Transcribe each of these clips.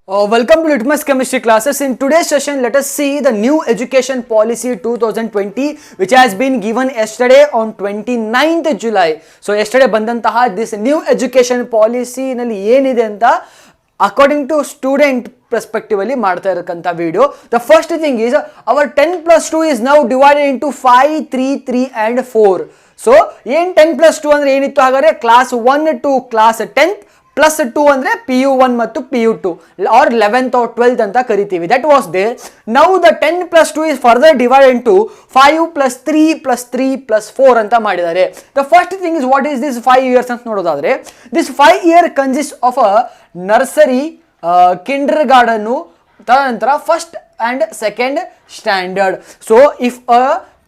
Welcome to Litmus Chemistry classes. In today's session, let us see the new education policy 2020 which has been given yesterday on 29th July. So yesterday bandantaha this new education policy nalli yenide anta according to student perspective alli ಮಾಡ್ತಾ ಇರಕಂತ video. The first thing is our 10 plus 2 is now divided into 5, 3, 3 and 4. So ಏನು 10 plus 2 ಅಂದ್ರೆ ಏನಿತ್ತು ಹಾಗಾದ್ರೆ class 1 to class 10th plus 2 ಅಂದ್ರೆ PU1 ಮತ್ತು PU2 or 11th or 12th ಅಂತ ಕರಿತೀವಿ. That was there. Now the 10 plus 2 is further divided into 5 plus 3 plus 3 plus 4 ಅಂತ ಮಾಡಿದ್ದಾರೆ. The first thing is what is this 5 years ಅಂತ ನೋಡೋದಾದ್ರೆ this 5 year consists of a nursery, kindergarten, ತದನಂತರ first and second standard. So if a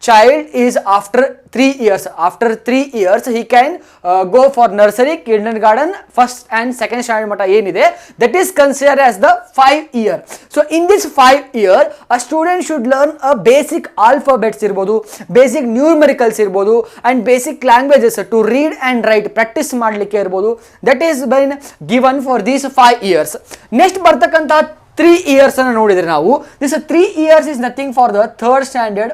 child is after 3 years he can go for nursery, kindergarten, first and second standard mata yenide that is considered as the 5 year. So in this 5 year a student should learn a basic alphabets irbodu, basic numericals irbodu and basic languages to read and write practice madlikke irbodu. That is been given for these 5 years. Next bartakanta 3 years ana nodidre ನಾವು this 3 years is nothing for the third standard,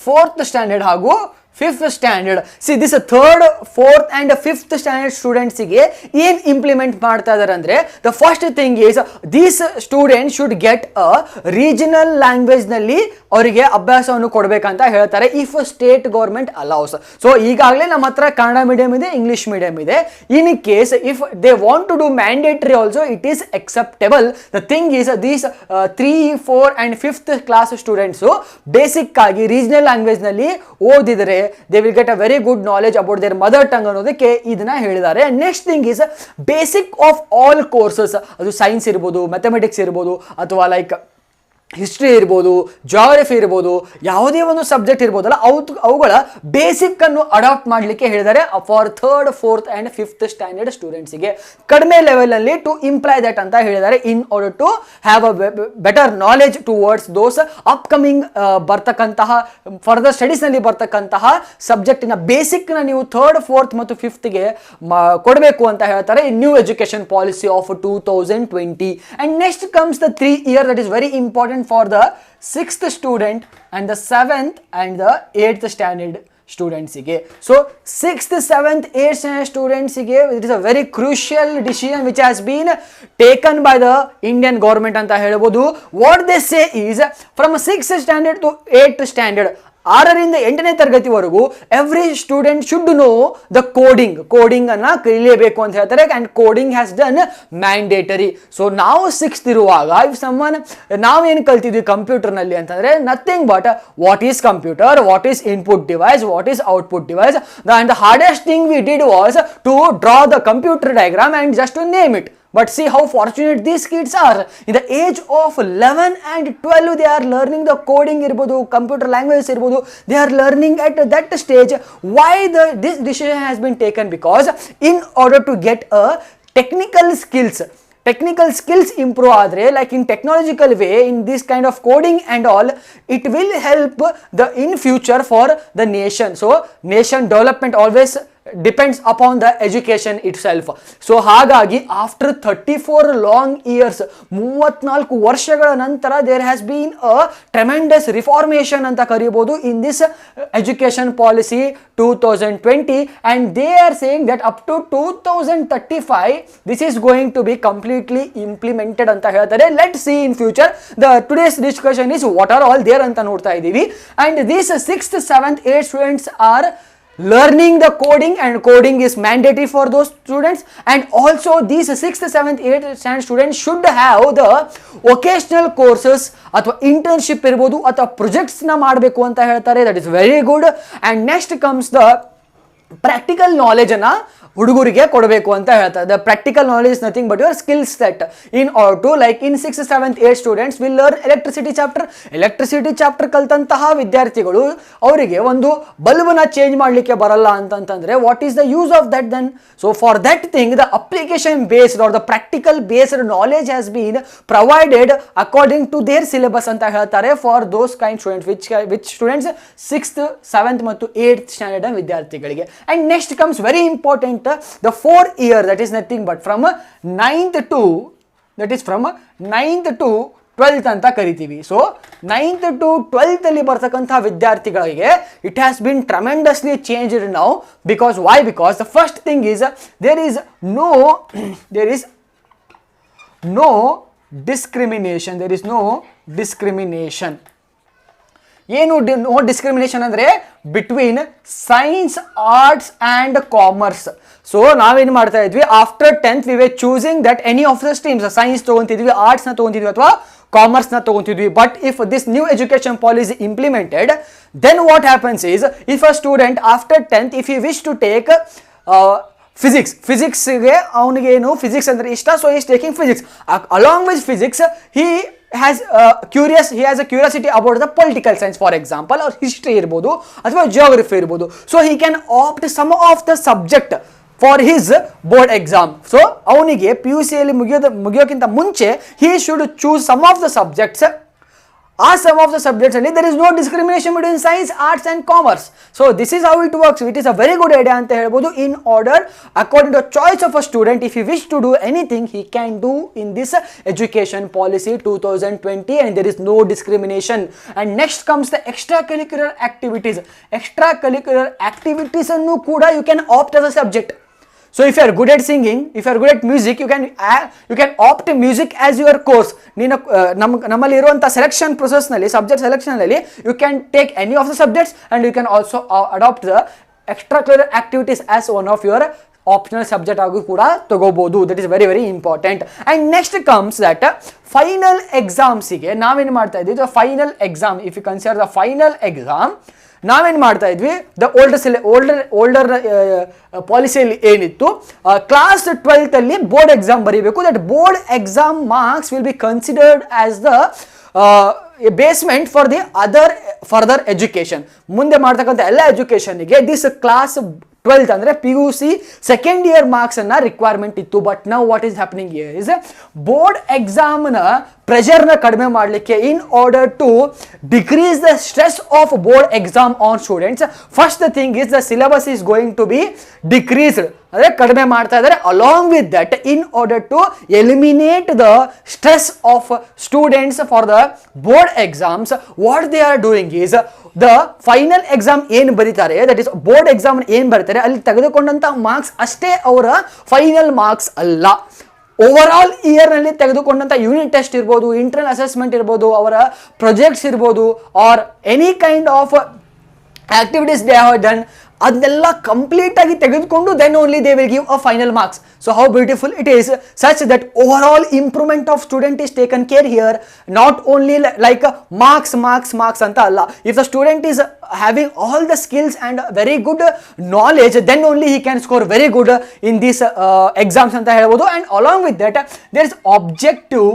fourth standard ಹಾಗೂ fifth standard. See this third, fourth and fifth standard students ಗೆ ಏನು implement ಮಾಡ್ತಾ ಇದ್ದಾರೆ ಅಂದ್ರೆ the first thing is these students should get a regional language ನಲ್ಲಿ ಅವರಿಗೆ ಅಭ್ಯಾಸವನ್ನು ಕೊಡಬೇಕಂತ ಹೇಳ್ತಾರೆ if state government allows. So ಈಗಾಗಲೇ ನಮ್ಮ ಹತ್ರ ಕನ್ನಡ ಮೀಡಿಯಂ ಇದೆ, ಇಂಗ್ಲಿಷ್ ಮೀಡಿಯಂ ಇದೆ. in case if they want to do mandatory also it is acceptable. The thing is these 3, 4 and 5th class students basic ಆಗಿ ರೀಜನಲ್ ಲ್ಯಾಂಗ್ವೇಜ್ ನಲ್ಲಿ ಓದಿದರೆ they will get a very good knowledge about their mother tongue ಅನ್ನೋದಕ್ಕೆ ಇದನ್ನ ಹೇಳಿದ್ದಾರೆ. Next thing is basic of all courses, ಅದು science ಇರ್ಬೋದು, mathematics ಇರ್ಬೋದು ಅಥವಾ ಲೈಕ್ ಹಿಸ್ಟ್ರಿ ಇರ್ಬೋದು, ಜಾಗ್ರಫಿ ಇರ್ಬೋದು, ಯಾವುದೇ ಒಂದು ಸಬ್ಜೆಕ್ಟ್ ಇರ್ಬೋದಲ್ಲ ಅವುಗಳ ಬೇಸಿಕ್ ಅನ್ನು ಅಡಾಪ್ಟ್ ಮಾಡಲಿಕ್ಕೆ ಹೇಳಿದ್ದಾರೆ for third, fourth and fifth standard ಸ್ಟೂಡೆಂಟ್ಸಿಗೆ ಕಡಿಮೆ ಲೆವೆಲಲ್ಲಿ ಟು ಇಂಪ್ಲೈ ದಟ್ ಅಂತ ಹೇಳಿದ್ದಾರೆ in order to have a better knowledge towards those upcoming ಬರ್ತಕ್ಕಂತಹ ಫರ್ದರ್ ಸ್ಟಡೀಸ್ನಲ್ಲಿ ಬರ್ತಕ್ಕಂತಹ ಸಬ್ಜೆಕ್ಟಿನ ಬೇಸಿಕ್ನ ನೀವು ಥರ್ಡ್, ಫೋರ್ತ್ ಮತ್ತು ಫಿಫ್ತ್ಗೆ ಕೊಡಬೇಕು ಅಂತ ಹೇಳ್ತಾರೆ in new education policy of 2020. And next comes the 3 year that is very important for the 6th student and the 7th and the 8th standard students ige. So 6th, 7th, 8th standard students ige it is a very crucial decision which has been taken by the Indian government anta helabodu. What they say is from 6th standard to 8th standard 6ರಿಂದ 8ನೇ ತರಗತಿವರೆಗೂ every student should know the coding ಅನ್ನ ಕಲಿಯಬೇಕು ಅಂತ ಹೇಳ್ತಾರೆ and coding has done mandatory. So ನಾವು 6th ಇರುವಾಗ if ಸಮ್ಮನ್ ನಾವೇನು ಕಲ್ತಿದ್ವಿ ಕಂಪ್ಯೂಟರ್ನಲ್ಲಿ ಅಂತಂದ್ರೆ nothing but what is computer, what is input device, what is output device and the hardest thing we did was to draw the computer diagram and just to name it. But see how fortunate these kids are. In the age of 11 and 12 they are learning the coding irbodu, computer language irbodu, they are learning at that stage. Why this decision has been taken? Because in order to get a technical skills improve adre like in technological way in this kind of coding and all it will help the in future for the nation. So nation development always depends upon the education itself. So ಹಾಗಾಗಿ after 34 long years 34 ವರ್ಷಗಳ ನಂತರ there has been a tremendous reformation ಅಂತ ಕರೀಬಹುದು in this education policy 2020 and they are saying that up to 2035 this is going to be completely implemented ಅಂತ ಹೇಳ್ತಾರೆ. Let's see in future. The today's discussion is what are all there ಅಂತ ನೋಡ್ತಾ ಇದ್ದೀವಿ and these 6th, 7th, 8th students are learning the coding and coding is mandatory for those students and also these 6th, 7th, 8th standard students should have the vocational courses ಅಥವಾ internship ಇರ್ಬೋದು ಅಥವಾ projects ನ ಮಾಡಬೇಕು ಅಂತ ಹೇಳ್ತಾರೆ. That is very good. And next comes the practical knowledge ಅನ್ನ ಹುಡುಗರಿಗೆ ಕೊಡಬೇಕು ಅಂತ ಹೇಳ್ತಾರೆ. The practical knowledge is nothing but your skill set in order to like in 6th, 7th, 8th students will learn electricity chapter ಕಲ್ತಂತಹ ವಿದ್ಯಾರ್ಥಿಗಳು ಅವರಿಗೆ ಒಂದು ಬಲ್ಬನ change ಮಾಡಲಿಕ್ಕೆ ಬರಲ್ಲ ಅಂತಂತಂದ್ರೆ what is the use of that then? So for that thing the application based or the practical based knowledge has been provided according to their syllabus ಅಂತ ಹೇಳ್ತಾರೆ for those kind students which students 6th, 7th ಮತ್ತು 8th standard ವಿದ್ಯಾರ್ಥಿಗಳಿಗೆ. And next comes very important the 4 year that is nothing but from 9th to that is from 9th to 12th ಅಂತ ಕರಿತೀವಿ. So 9th to 12th ಅಲ್ಲಿ ಬರ್ತಕ್ಕಂತಹ ವಿದ್ಯಾರ್ಥಿಗಳಿಗೆ it has been tremendously changed now. Because why? Because the first thing is there is no discrimination. There is no discrimination. ಏನು no discrimination ಅಂದರೆ between science, arts and commerce. So ನಾವೇನು ಮಾಡ್ತಾ ಇದ್ವಿ, after 10th we were choosing that any of the streams, science ತೊಗೊತಿದ್ವಿ, ಆರ್ಟ್ಸ್ನ ತೊಗೊತಿದ್ವಿ ಅಥವಾ ಕಾಮರ್ಸ್ನ ತೊಗೊತಿದ್ವಿ. But if this new education policy implemented, then what happens is, if a student after 10th if you wish to take ಫಿಸಿಕ್ಸ್ಗೆ ಅವನಿಗೇನು physics ಅಂದರೆ ಇಷ್ಟ, so is taking physics. Along with physics he has a curiosity about the political science, for example, or history ಇರ್ಬೋದು ಅಥವಾ geography ಇರ್ಬೋದು. So he can opt some of the subject for his board exam. So ಅವನಿಗೆ PUCಯಲ್ಲಿ ಮುಗಿಯೋಕ್ಕಿಂತ ಮುಂಚೆ he should choose some of the subjects. Some of the subjects ಅಲ್ಲಿ there is no discrimination between science, arts and commerce. So this is how it works. It is a very good idea ಅಂತ ಹೇಳ್ಬೋದು. In order, according to choice of a student, if he wish to do anything, he can do in this education policy 2020, and there is no discrimination. And next comes the extracurricular activities. Extracurricular activities ಅನ್ನು ಕೂಡ you can opt as a subject. So if you are good at singing, if you are good at music, you can opt music as your course. ನೀನು ನಮ್ಮಲ್ಲಿ ಇರುವಂಥ selection ಪ್ರೊಸೆಸ್ನಲ್ಲಿ, subject ಸೆಲೆಕ್ಷನಲ್ಲಿ you can take any of the subjects and you can also adopt the extracurricular activities as one of your optional subject ಆಗಿ ಕೂಡ ತಗೋಬಹುದು. That is very very important. And next comes that final ಎಕ್ಸಾಮ್ಸಿಗೆ ನಾವೇನು ಮಾಡ್ತಾ ಇದ್ವಿ, the final exam, if you consider the final exam, ನಾವೇನು ಮಾಡ್ತಾ ಇದ್ವಿ, ದ ಓಲ್ಡರ್ ಪಾಲಿಸಿಯಲ್ಲಿ ಏನಿತ್ತು, ಕ್ಲಾಸ್ 12th ಅಲ್ಲಿ ಬೋರ್ಡ್ ಎಕ್ಸಾಮ್ ಬರೀಬೇಕು. That board exam marks will be considered as the basement for the other further education. ಮುಂದೆ ಮಾಡ್ತಕ್ಕಂಥ ಎಲ್ಲ ಎಜುಕೇಷನ್ಗೆ ದಿಸ್ ಕ್ಲಾಸ್ 12th ಅಂದರೆ PUC ಸೆಕೆಂಡ್ ಇಯರ್ ಮಾರ್ಕ್ಸ್ ಅನ್ನ ರಿಕ್ವೈರ್ಮೆಂಟ್ ಇತ್ತು. But now what is happening here is board ಎಕ್ಸಾಮ್ನ ಪ್ರೆಷರ್ನ ಕಡಿಮೆ ಮಾಡಲಿಕ್ಕೆ, in order to decrease the stress of board exam on students, first thing is the syllabus is going to be decreased, ಅಂದರೆ ಕಡಿಮೆ ಮಾಡ್ತಾ ಇದ್ದಾರೆ. Along with that, in order to eliminate the stress of students for the board exams, what they are doing is the final exam ಏನು ಬರೀತಾರೆ, that is board exam ಏನು ಬರೀತಾರೆ, ಅಲ್ಲಿ ತೆಗೆದುಕೊಂಡಂಥ marks ಅಷ್ಟೇ ಅವರ ಫೈನಲ್ ಮಾರ್ಕ್ಸ್ ಅಲ್ಲ. ಓವರ್ ಆಲ್ ಇಯರ್ನಲ್ಲಿ ತೆಗೆದುಕೊಂಡಂಥ ಯೂನಿಟ್ ಟೆಸ್ಟ್ ಇರ್ಬೋದು, ಇಂಟರ್ನಲ್ ಅಸೆಸ್ಮೆಂಟ್ ಇರ್ಬೋದು, ಅವರ ಪ್ರೊಜೆಕ್ಟ್ಸ್ ಇರ್ಬೋದು, or any kind of activities they have done, ಅದನ್ನೆಲ್ಲ ಕಂಪ್ಲೀಟ್ ಆಗಿ ತೆಗೆದುಕೊಂಡು then only they will give a final marks. So how beautiful it is, such that over all improvement of student is taken care here, not only like marks ಅಂತ ಅಲ್ಲ. If the student is having all the skills and very good knowledge, then only he can score very good in these exams ಅಂತ ಹೇಳ್ಬೋದು. And along with that there is objective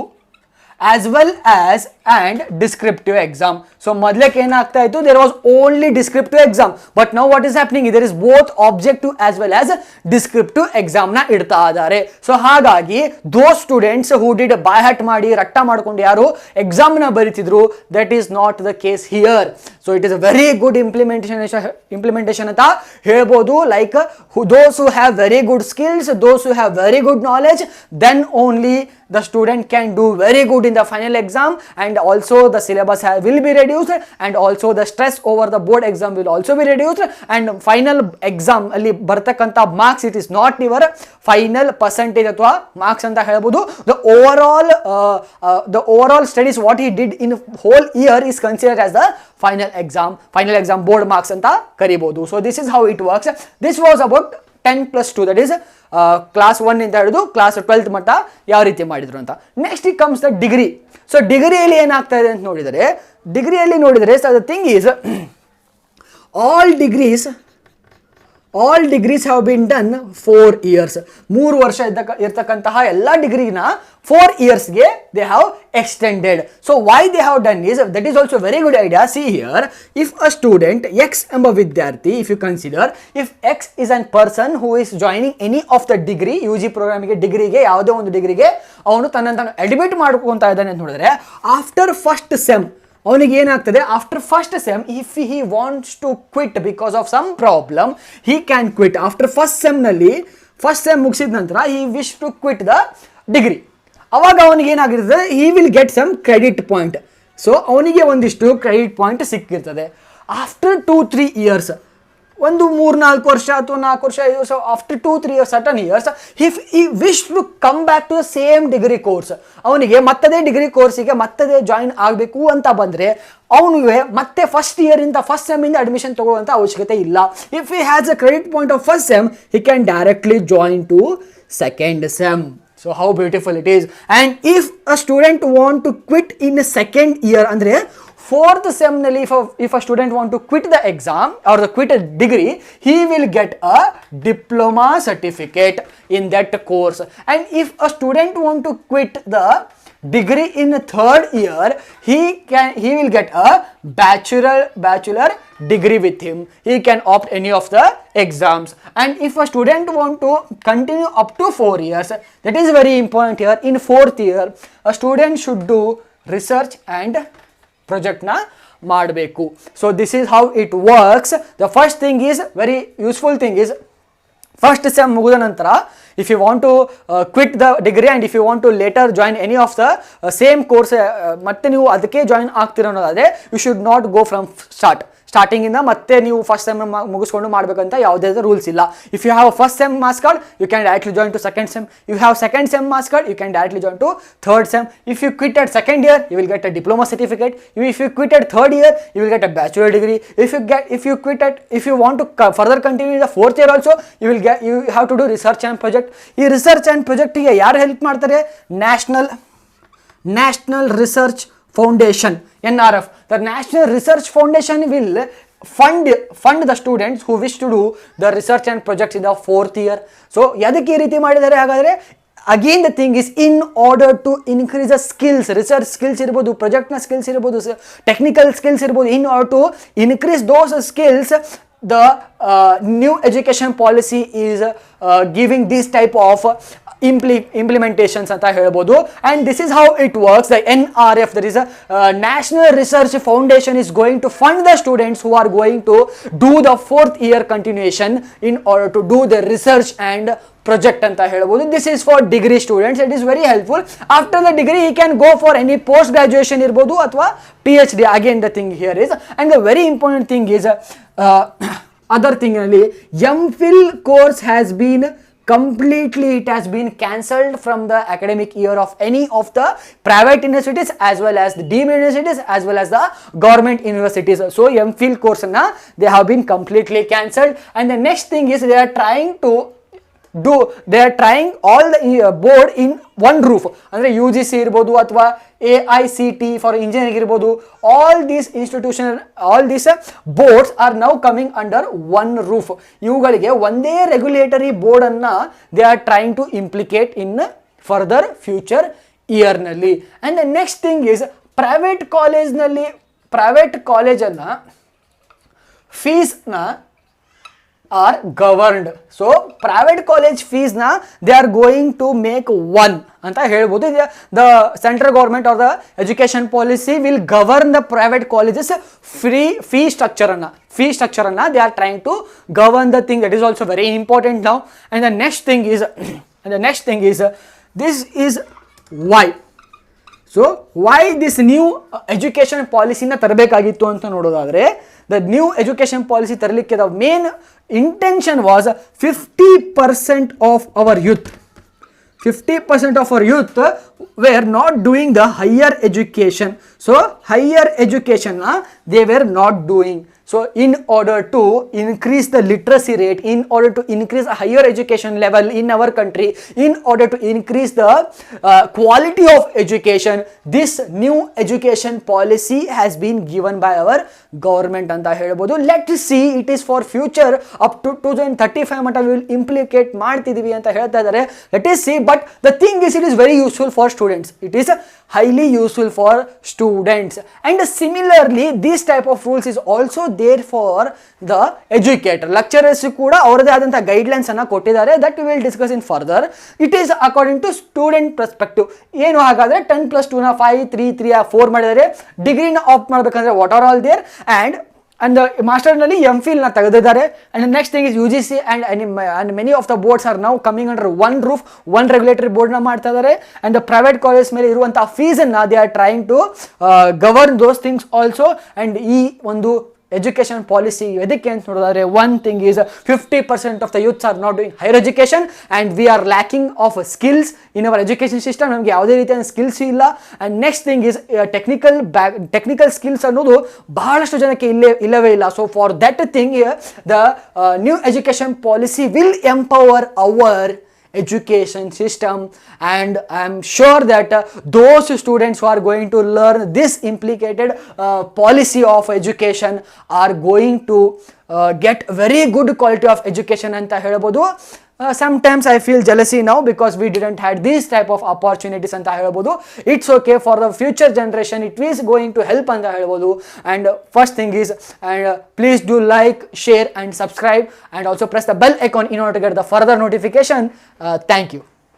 as well as and descriptive exam. So ಮೊದಲಕ್ಕೆ ಏನಾಗ್ತಾ ಇತ್ತು, there was only descriptive exam, but now what is happening, there is both objective as well as descriptive exam ನ ಇಡ್ತಾ ಇದ್ದಾರೆ. So ಹಾಗಾಗಿ those students who did by heart ಮಾಡಿ ರಟ್ಟ ಮಾಡ್ಕೊಂಡು ಯಾರು exam ನ ಬರೀತಿದ್ರು, that is not the case here. So it is a very good implementation ಅಂತ ಹೇಳ್ಬೋದು. Like those who have very good skills, those who have very good knowledge, then only the student can do very good in the final exam, and also the syllabus will be reduced, and also the stress over the board exam will also be reduced, and final exam ಅಲ್ಲಿ ಬರ್ತಕ್ಕಂಥ marks, it is not your final percentage ಅಥವಾ marks ಅಂತ ಹೇಳ್ಬೋದು. The overall studies what he did in whole year is considered as the final exam board marks ಅಂತ ಕರಿಬೋದು. So this is how it works. This was about 10+2, that is class 1 ಇಂದ ಹಿಡಿದು class 12th ಮಟ್ಟ ಯಾವ ರೀತಿ ಮಾಡಿದ್ರು ಅಂತ. Next it comes the degree. So ಡಿಗ್ರಿಯಲ್ಲಿ ಏನಾಗ್ತಾ ಇದೆ ಅಂತ ನೋಡಿದರೆ, the thing is all degrees have been done 4 years. 3 ವರ್ಷ ಇರ್ತಕ್ಕಂತಹ ಎಲ್ಲ ಡಿಗ್ರಿನ 4 yearsಗೆ they have extended. So why they have done is, that is also very good idea. See here, if a student X ಎಂಬ ವಿದ್ಯಾರ್ಥಿ, if you consider, if X is a person who is joining any of the degree, UG ಪ್ರೋಗ್ರಾಮಿಗೆ, ಡಿಗ್ರಿಗೆ, ಯಾವುದೋ ಒಂದು ಡಿಗ್ರಿಗೆ ಅವನು ತನ್ನನ್ನು admit ಮಾಡ್ಕೊತಾ ಇದ್ದಾನೆ ಅಂತ ನೋಡಿದ್ರೆ, ಆಫ್ಟರ್ ಫಸ್ಟ್ ಸೆಮ್ ಅವನಿಗೆ ಏನಾಗ್ತದೆ, after first sem if he wants to quit because of some problem, he can quit. After first sem ಮುಗಿಸಿದ ನಂತರ he wish to quit the degree. ಅವಾಗ ಅವನಿಗೆ ಏನಾಗಿರ್ತದೆ, he will get some credit point. So ಅವನಿಗೆ ಒಂದಿಷ್ಟು credit point ಸಿಕ್ಕಿರ್ತದೆ. After 2-3 years, ಒಂದು 3-4 ವರ್ಷ ಅಥವಾ 4 ವರ್ಷ 5 ವರ್ಷ, after 2-3 years, certain years, if he wish to come back to the same degree course, ಅವನಿಗೆ ಮತ್ತದೇ ಡಿಗ್ರಿ ಕೋರ್ಸಿಗೆ ಮತ್ತದೇ ಜಾಯಿನ್ ಆಗಬೇಕು ಅಂತ ಬಂದರೆ ಅವನಿಗೆ ಮತ್ತೆ ಫಸ್ಟ್ ಇಯರಿಂದ ಫಸ್ಟ್ ಸೆಮ್ಮಿಂದ ಅಡ್ಮಿಷನ್ ತಗೊಳ್ಳುವಂಥ ಅವಶ್ಯಕತೆ ಇಲ್ಲ. If he has a credit point of first sem, he can directly join to second sem. So how beautiful it is. And if a student want to quit in a second year, andre fourth sem nalli if a student want to quit the exam or the quit a degree, he will get a diploma certificate in that course. And if a student want to quit the degree in the third year, he will get a bachelor degree with him. He can opt any of the exams. And if a student want to continue up to 4 years, that is very important here. In 4th year, a student should do research and project na ಮಾಡಬೇಕು. So this is how it works. The first thing is, very useful thing is, first sem ಮುಗಿದ ನಂತರ if you want to quit the degree and if you want to later join any of the same course, ಮತ್ತೆ ನೀವು ಅದಕ್ಕೆ join ಆಗ್ತೀರ ಅನ್ನೋದಾದರೆ, you should not go from ಸ್ಟಾರ್ಟಿಂಗಿಂದ ಮತ್ತೆ ನೀವು first sem ಮುಗಿಸ್ಕೊಂಡು ಮಾಡಬೇಕಂತ ಯಾವುದೇ ರೂಲ್ಸ್ ಇಲ್ಲ. If you have first sem marks card, you can directly join to second sem. You have second sem marks card, you can directly join to third sem. If you quit at second year, you will get a diploma certificate. If you quit at third year, you will get a bachelor degree. If you want to further continue in the fourth year also, you have to do research and project. ಈ research and ಪ್ರಾಜೆಕ್ಟಿಗೆ ಯಾರು help ಮಾಡ್ತಾರೆ? National research foundation, NRF. The National Research Foundation will fund the students who wish to do the research and projects in the 4th year. So ಯದಕ್ಕೆ ಈ ರೀತಿ ಮಾಡಿದ್ದಾರೆ ಹಾಗಾದರೆ? Again the thing is, in order to increase the skills, research skills ಇರ್ಬೋದು, ಪ್ರಾಜೆಕ್ಟ್ನ skills ಇರ್ಬೋದು, technical skills ಇರ್ಬೋದು. In order to increase those skills, the new education policy is giving this type of implementations anta helbodu. And this is how it works. The NRF, there is a National Research Foundation, is going to fund the students who are going to do the 4th year continuation in order to do the research and project anta helbodu. This is for degree students. It is very helpful. After the degree, he can go for any post graduation irbodu athwa PhD. Again the thing here is, and the very important thing is, other thing ali, MPhil course has been completely, it has been cancelled from the academic year of any of the private universities as well as the deemed universities as well as the government universities. So MPhil course na they have been completely cancelled. And the next thing is, they are trying all the board in one roof. ಅಂದರೆ UGC ಇರ್ಬೋದು ಅಥವಾ AICT for engineering ಇರ್ಬೋದು, all these boards are now coming under one roof. ಇವುಗಳಿಗೆ ಒಂದೇ regulatory board ಅನ್ನ they are trying to implicate in further future year ನಲ್ಲಿ. And the next thing is, private ಕಾಲೇಜನ್ನ ಫೀಸ್ನ are governed. So private college fees na they are going to make one anta helbodu. The central government or the education policy will govern the private colleges fee structure anna they are trying to govern the thing. That is also very important now. And the next thing is this is why. So why this new education policy na ತರಬೇಕಾಗಿತ್ತು ಅಂತ ನೋಡೋದಾದ್ರೆ, the new education policy ತರಲಿಕ್ಕೆ the main intention was 50% of our youth were not doing the higher education. So higher education they were not doing. So in order to increase the literacy rate, in order to increase a higher education level in our country, in order to increase the quality of education, this new education policy has been given by our government anta helbodu. Let's see, it is for future up to 2035 mata we will implicate ಮಾಡ್ತಿದೀವಿ ಅಂತ ಹೇಳ್ತಾ ಇದ್ದಾರೆ. Let us see. But the thing is, it is very useful for students. It is highly useful for students. And similarly, this type of rules is also there for the educator. Lecturers ಕೂಡ ಅವರದೇ ಆದಂಥ guidelines ಅನ್ನ ಕೊಟ್ಟಿದ್ದಾರೆ. that we will discuss in further. It is according to student perspective. ಏನು ಹಾಗಾದ್ರೆ 10+2 5 3 3 4 ಮಾಡಿದರೆ ಡಿಗ್ರಿನ opt ಮಾಡಬೇಕಂದ್ರೆ what are all there, and and ಮಾಸ್ಟರ್ನಲ್ಲಿ MPhil ತೆಗೆದಿದ್ದಾರೆ. And next thing is UGC and many of the boards are now coming under one roof, one regulatory ಬೋರ್ಡ್ನ ಮಾಡ್ತಾ ಇದ್ದಾರೆ. ಅಂಡ್ ದ ಪ್ರೈವೇಟ್ ಕಾಲೇಜ್ ಮೇಲೆ ಇರುವಂತಹ ಫೀಸನ್ನು they are trying to govern those things also. And ಈ ಒಂದು education policy ಎದಕ್ಕೆ ಅಂತ ನೋಡಿದ್ರೆ, one thing is 50% of the youths are not doing higher education and we are lacking of skills in our education system. ನಮಗೆ ಯಾವುದೇ ರೀತಿಯ skills ಇಲ್ಲ. And next thing is technical skills ಅನ್ನೋದು ಬಹಳಷ್ಟು ಜನಕ್ಕೆ ಇಲ್ಲವೇ ಇಲ್ಲ. So for that thing the new education policy will empower our education system, and I am sure that those students who are going to learn this implicated policy of education are going to get very good quality of education anta helabodu. Sometimes I feel jealousy now because we didn't had these type of opportunities anta helabodu. It's okay, for the future generation it is going to help anta helabodu. And first thing is, and please do like, share and subscribe, and also press the bell icon in order to get the further notification. Thank you.